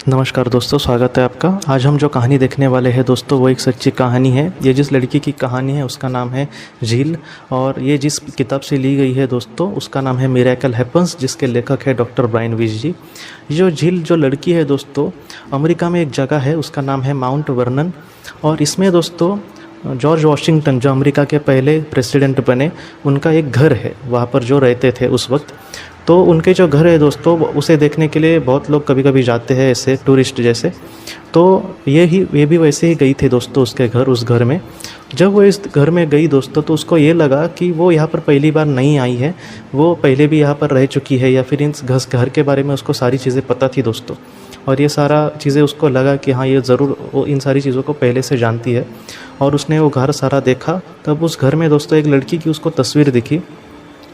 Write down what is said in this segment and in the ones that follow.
नमस्कार दोस्तों, स्वागत है आपका। आज हम जो कहानी देखने वाले हैं दोस्तों वो एक सच्ची कहानी है। ये जिस लड़की की कहानी है उसका नाम है झील, और ये जिस किताब से ली गई है दोस्तों उसका नाम है मिरेकल हैपन्स, जिसके लेखक है डॉक्टर ब्रायन विज जी। ये जो झील जो लड़की है दोस्तों, अमेरिका में एक जगह है उसका नाम है माउंट वर्नन, और इसमें दोस्तों जॉर्ज वॉशिंगटन जो अमेरिका के पहले प्रेसिडेंट बने उनका एक घर है, वहाँ पर जो रहते थे उस वक्त। तो उनके जो घर है दोस्तों उसे देखने के लिए बहुत लोग कभी कभी जाते हैं, ऐसे टूरिस्ट जैसे। तो ये भी वैसे ही गई थी दोस्तों उसके घर, उस घर में। जब वो इस घर में गई दोस्तों तो उसको ये लगा कि वो यहाँ पर पहली बार नहीं आई है, वो पहले भी यहाँ पर रह चुकी है, या फिर इन घर के बारे में उसको सारी चीज़ें पता थी दोस्तों। और ये सारा चीज़ें उसको लगा कि हाँ ये ज़रूर वो इन सारी चीज़ों को पहले से जानती है। और उसने वो घर सारा देखा, तब उस घर में दोस्तों एक लड़की की उसको तस्वीर दिखी।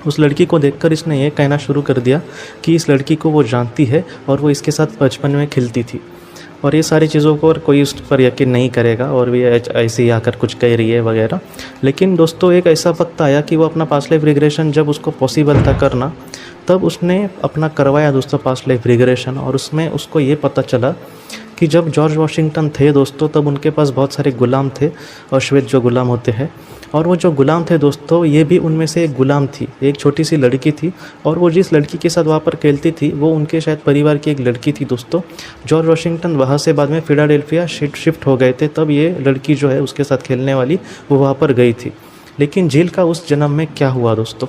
उस लड़की को देखकर इसने ये कहना शुरू कर दिया कि इस लड़की को वो जानती है और वो इसके साथ बचपन में खेलती थी। और ये सारी चीज़ों को और कोई उस पर यकीन नहीं करेगा, और भी ऐसे ही आकर कुछ कह रही है वगैरह। लेकिन दोस्तों एक ऐसा वक्त आया कि वो अपना पास्ट लाइफ रिग्रेशन जब उसको पॉसिबल था करना, तब उसने अपना करवाया दोस्तों पास्ट लाइफ रिग्रेशन। और उसमें उसको ये पता चला कि जब जॉर्ज वॉशिंगटन थे दोस्तों तब उनके पास बहुत सारे गुलाम थे, और श्वेत जो गुलाम होते हैं। और वो जो गुलाम थे दोस्तों ये भी उनमें से एक गुलाम थी, एक छोटी सी लड़की थी। और वो जिस लड़की के साथ वहाँ पर खेलती थी वो उनके शायद परिवार की एक लड़की थी दोस्तों। जॉर्ज वॉशिंगटन वहाँ से बाद में फिलाडेल्फिया शिफ्ट हो गए थे, तब ये लड़की जो है उसके साथ खेलने वाली वो वहाँ पर गई थी। लेकिन झील का उस जन्म में क्या हुआ दोस्तों,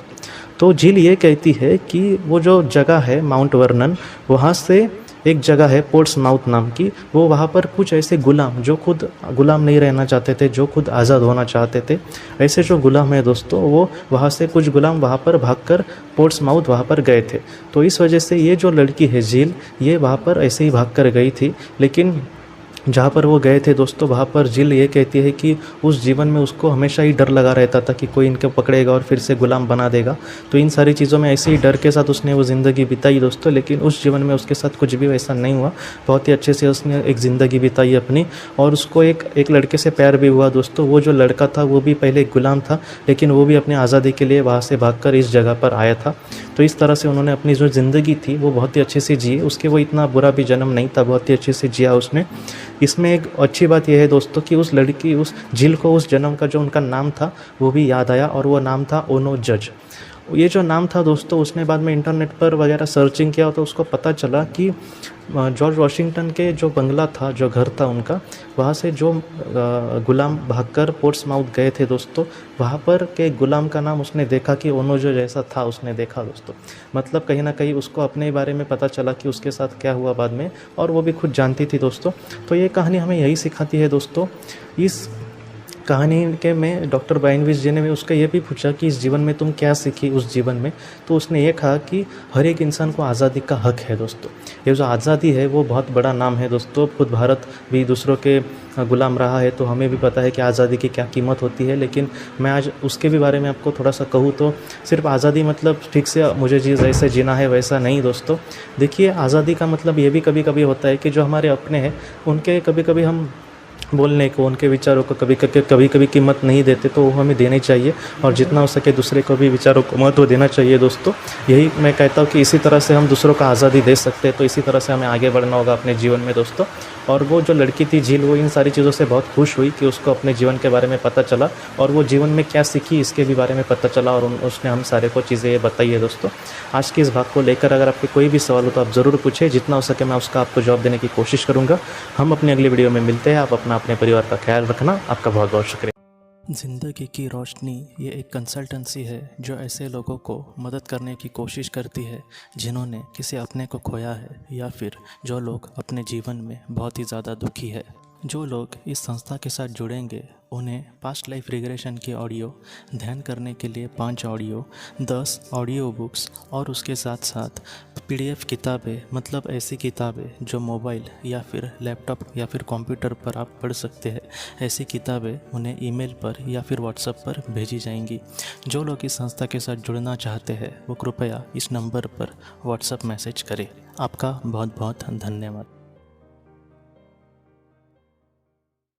तो झील ये कहती है कि वो जो जगह है माउंट वर्नन, वहाँ से एक जगह है पोर्ट्समाउथ नाम की, वो वहाँ पर कुछ ऐसे गुलाम जो खुद गुलाम नहीं रहना चाहते थे, जो खुद आज़ाद होना चाहते थे, ऐसे जो गुलाम है दोस्तों वो वहाँ से कुछ गुलाम वहाँ पर भागकर पोर्ट्समाउथ वहाँ पर गए थे। तो इस वजह से ये जो लड़की है झील, ये वहाँ पर ऐसे ही भागकर गई थी। लेकिन जहाँ पर वो गए थे दोस्तों वहाँ पर झील ये कहती है कि उस जीवन में उसको हमेशा ही डर लगा रहता था कि कोई इनको पकड़ेगा और फिर से गुलाम बना देगा। तो इन सारी चीज़ों में ऐसे ही डर के साथ उसने वो ज़िंदगी बिताई दोस्तों। लेकिन उस जीवन में उसके साथ कुछ भी वैसा नहीं हुआ, बहुत ही अच्छे से उसने एक ज़िंदगी बिताई अपनी। और उसको एक लड़के से प्यार भी हुआ दोस्तों। वो जो लड़का था वो भी पहले एक गुलाम था, लेकिन वो भी अपनी आज़ादी के लिए वहाँ से भागकर इस जगह पर आया था। तो इस तरह से उन्होंने अपनी जो ज़िंदगी थी वो बहुत ही अच्छे से जी, उसके वो इतना बुरा भी जन्म नहीं था, बहुत ही अच्छे से जिया उसने। इसमें एक अच्छी बात यह है दोस्तों कि उस लड़की उस झील को उस जन्म का जो उनका नाम था वो भी याद आया, और वो नाम था ओनो जज। ये जो नाम था दोस्तों उसने बाद में इंटरनेट पर वगैरह सर्चिंग किया तो उसको पता चला कि जॉर्ज वॉशिंगटन के जो बंगला था, जो घर था उनका, वहाँ से जो गुलाम भागकर पोर्ट्समाउथ गए थे दोस्तों, वहाँ पर के गुलाम का नाम उसने देखा कि ओनो जो जैसा था उसने देखा दोस्तों। मतलब कहीं ना कहीं उसको अपने बारे में पता चला कि उसके साथ क्या हुआ बाद में, और वो भी खुद जानती थी दोस्तों। तो ये कहानी हमें यही सिखाती है दोस्तों। इस कहानी के में डॉक्टर ब्रायन विज जी ने उसका ये भी पूछा कि इस जीवन में तुम क्या सीखी उस जीवन में, तो उसने ये कहा कि हर एक इंसान को आज़ादी का हक है दोस्तों। ये जो आज़ादी है वो बहुत बड़ा नाम है दोस्तों। खुद भारत भी दूसरों के गुलाम रहा है, तो हमें भी पता है कि आज़ादी की क्या कीमत होती है। लेकिन मैं आज उसके भी बारे में आपको थोड़ा सा कहूँ तो सिर्फ आज़ादी मतलब ठीक से मुझे जैसे जीना है वैसा नहीं दोस्तों। देखिए आज़ादी का मतलब ये भी कभी कभी होता है कि जो हमारे अपने हैं उनके कभी कभी हम बोलने को, उनके विचारों को कभी कभी कीमत नहीं देते, तो वो हमें देनी चाहिए। और जितना हो सके दूसरे को भी विचारों को महत्व देना चाहिए दोस्तों। यही मैं कहता हूँ कि इसी तरह से हम दूसरों को आज़ादी दे सकते हैं। तो इसी तरह से हमें आगे बढ़ना होगा अपने जीवन में दोस्तों। और वो जो लड़की थी झील, वो इन सारी चीज़ों से बहुत खुश हुई कि उसको अपने जीवन के बारे में पता चला, और वो जीवन में क्या सीखी इसके भी बारे में पता चला, और उसने हम सारे को चीज़ें बताई है दोस्तों। आज के इस भाग को लेकर अगर आपके कोई भी सवाल हो तो आप ज़रूर पूछें, जितना हो सके मैं उसका आपको जवाब देने की कोशिश करूँगा। हम अपनी अगली वीडियो में मिलते हैं। आप अपने परिवार का ख्याल रखना। आपका बहुत बहुत शुक्रिया। ज़िंदगी की रोशनी ये एक कंसल्टेंसी है जो ऐसे लोगों को मदद करने की कोशिश करती है जिन्होंने किसी अपने को खोया है, या फिर जो लोग अपने जीवन में बहुत ही ज़्यादा दुखी है। जो लोग इस संस्था के साथ जुड़ेंगे उन्हें पास्ट लाइफ रिग्रेशन की ऑडियो, ध्यान करने के लिए 5 ऑडियो, 10 ऑडियो बुक्स, और उसके साथ साथ PDF किताबें, मतलब ऐसी किताबें जो मोबाइल या फिर लैपटॉप या फिर कंप्यूटर पर आप पढ़ सकते हैं, ऐसी किताबें उन्हें ईमेल पर या फिर व्हाट्सएप पर भेजी जाएंगी। जो लोग इस संस्था के साथ जुड़ना चाहते हैं वो कृपया इस नंबर पर व्हाट्सएप मैसेज करें। आपका बहुत बहुत धन्यवाद।